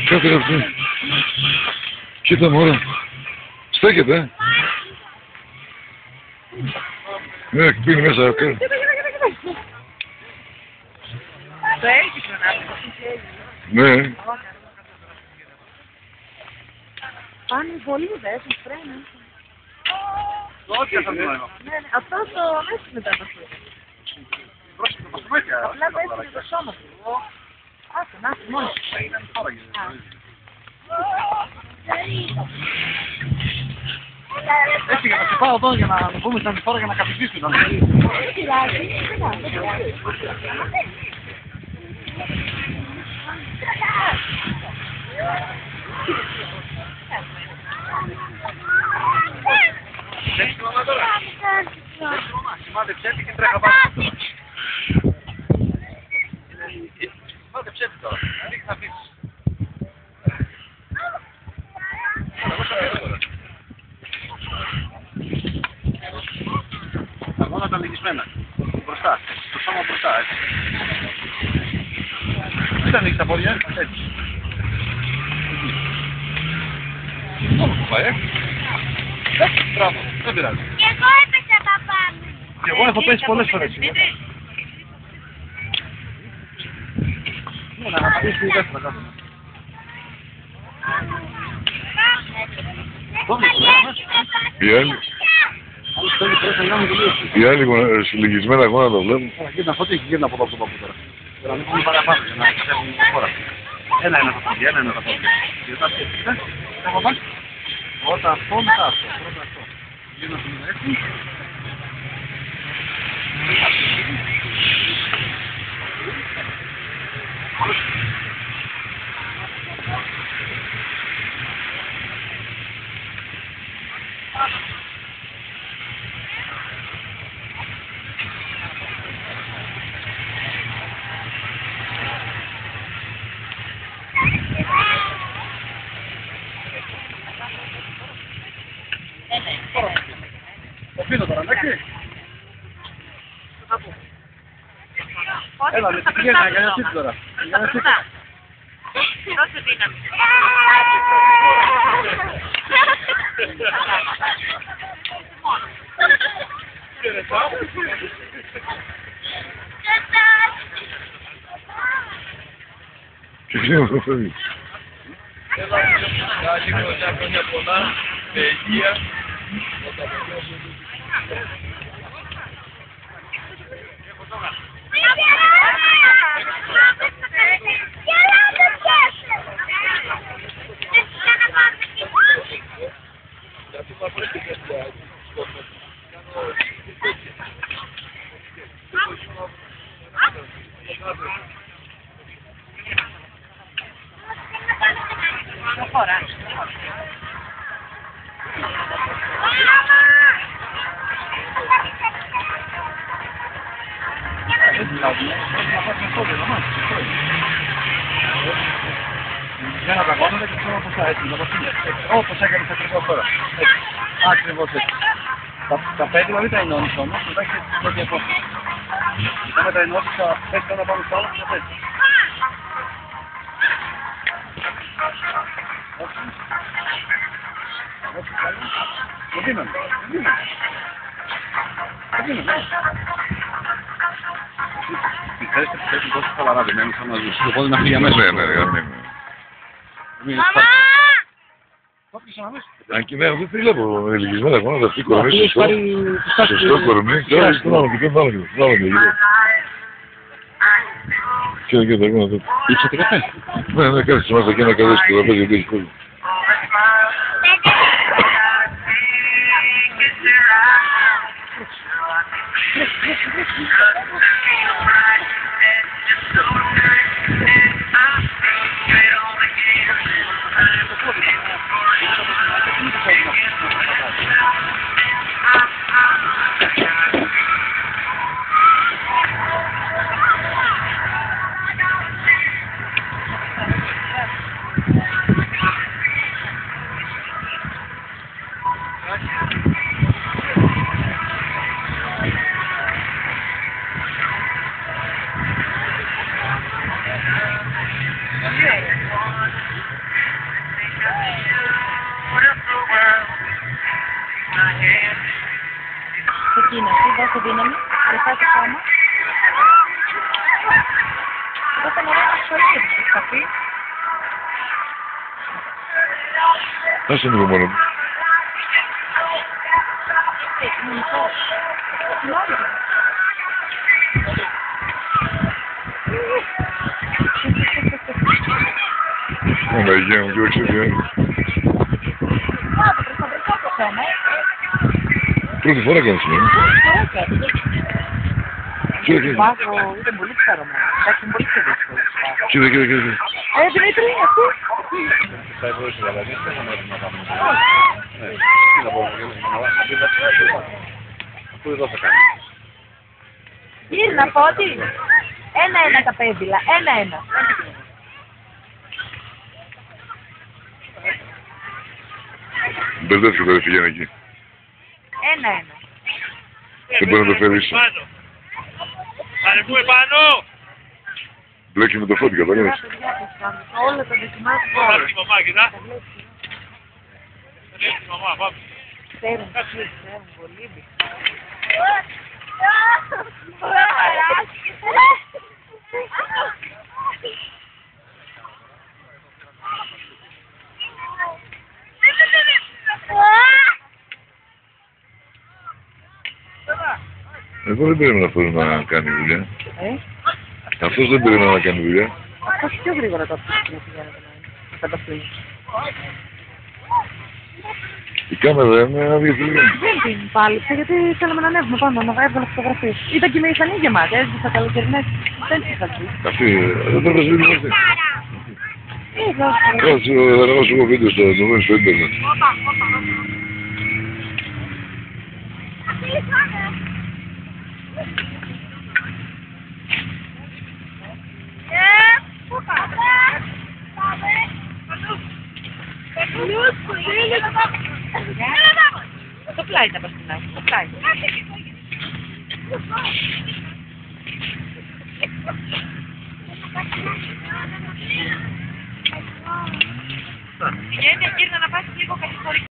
Κάτσε αυτή. Κοίτα μωρέ. Στέκεται. Ναι, πίνει μέσα. Το έλπιζε να Ναι. πάνε πολύ δες, φρένα. Όχι, αυτό είναι. Αυτό το μέσα μετά το φρένα. Απλά πέφτει το σώμα του. Άσε, να είσαι μόνος. Έτσι για να σε πάω εδώ για να πούμε στην φορά για να καπιτήσουμε. Σημάδεψε έτσι και τρέχα πάνω. Σημάδεψε έτσι τώρα. Ανοίξει να πεις. Τα γόνατα λυγισμένα. Μπροστά. Το σώμα μπροστά, έτσι. Μην ανοίξει τα πόδια, έτσι. Μόνο που πάει, Μπράβο, δεν πειράζει. Και εγώ έπεσα παπά μου. Και εγώ έχω πέσει πολλές φορές. Ναι, να αφήσεις τη δεύτερα κάτω. Οι άλλοι συλλογισμένα γόνατα βλέπουν. Κοίτα, φωτί, γύρνα από εδώ από το παππού τώρα. Για να μην πούμε παραπάνω, για να ξέρουμε την χώρα. Ένα είναι το φωτί, ένα είναι το φωτί. Γιατί σκέφτεσαι, θα παπά. Πρώτα αυτό, μετά αυτό. Πρώτα αυτό. Γύρνα το έτσι. Το πίνω τώρα, εντάξει. Έλα, με την πηγαίνει, αγκαλιαστείτε τώρα. Αγκαλιαστείτε. Δώσε δύναμη. Και κλείνω το παιδί. Έλα, λίγο μια χρόνια πολλά, με υγεία. Για να τα γόνατα και ξέρω πώς θα έτσι, να το στείλει. Όπως έκανες ακριβώς τώρα. Έτσι. Ακριβώς έτσι. Τα πέντε δηλαδή τα ενώνεις όμως, μετά έχεις την πρώτη απόσταση. Μετά με τα ενώσεις θα πέσει το ένα πάνω στο άλλο και θα πέσει. Όχι, καλά. Το δίναμε. Πιστεύεις ότι θα έχει τόσο χαλαρά δεμένους σαν να ζήσεις. Το πόδι να φύγει αμέσως. Ναι, ναι, ναι. Αν και ναι, δεν τη βλέπω ελεγισμένα γόνατα αυτή η κορμί. Σωστό κορμί. Τώρα στον άλλο και τον άλλο. Και τα γόνατα. Ήξατε καφέ. Ναι, κάτσε μας εκεί να καλέσει το τραπέζι γιατί έχει κόσμο. σε δύναμη, κρυφά το σώμα. Εδώ ήταν ωραία να σχολείται το σκαφί. Άσε λίγο μόνο μου. Όλα υγεία μου, κοίταξε τι είναι. Πρώτη φορά κάνεις σήμερα. Κοίτα, Βάζω, ήταν πολύ ψάρωμα. Εντάξει, είναι πολύ πιο δύσκολο. κοίτα. Δημήτρη, αυτή. Θα ευρώσει η Γαλανία, δεν θα μάθει να πάμε. Ναι, τι να μπορούμε να κάνουμε. Αφού εδώ θα κάνουμε. Γύρνα, Φώτη. 1-1 τα πέμπυλα. 1-1. Μπερδεύτηκε τώρα, πηγαίνει εκεί. 1-1. Δεν μπορεί να το φέρεις. Ανεβούμε πάνω! Μπλέκει με το Φώτη, καταλάβεις. Όλα τα δοκιμάζουν Πάμε όλα. τη μαμά, κοιτά. Τη μαμά, πάμε. Ξέρουν πολύ. Εγώ δεν περίμενα αυτό να κάνει δουλειά. Αυτός δεν περίμενα να κάνει δουλειά. Αυτός πιο γρήγορα το πηγαίνετε να καταφύγει. Η κάμερα είναι αδιαφυλή. Δεν την πάλιψε γιατί θέλαμε να ανέβουμε πάνω, να έβγαλε φωτογραφίες. Ήταν και η μηχανή γεμάτη, έζησα καλοκαιρινές. Δεν τις είχα δει. Αυτή, δεν πρέπει να σβήνει αυτή. Εδώ, Θα ανεβάσω εγώ βίντεο στο ίντερνετ. στο πλάι τα παστινάκια, στο πλάι. Είναι γύρνα να πας λίγο καθιστορικά.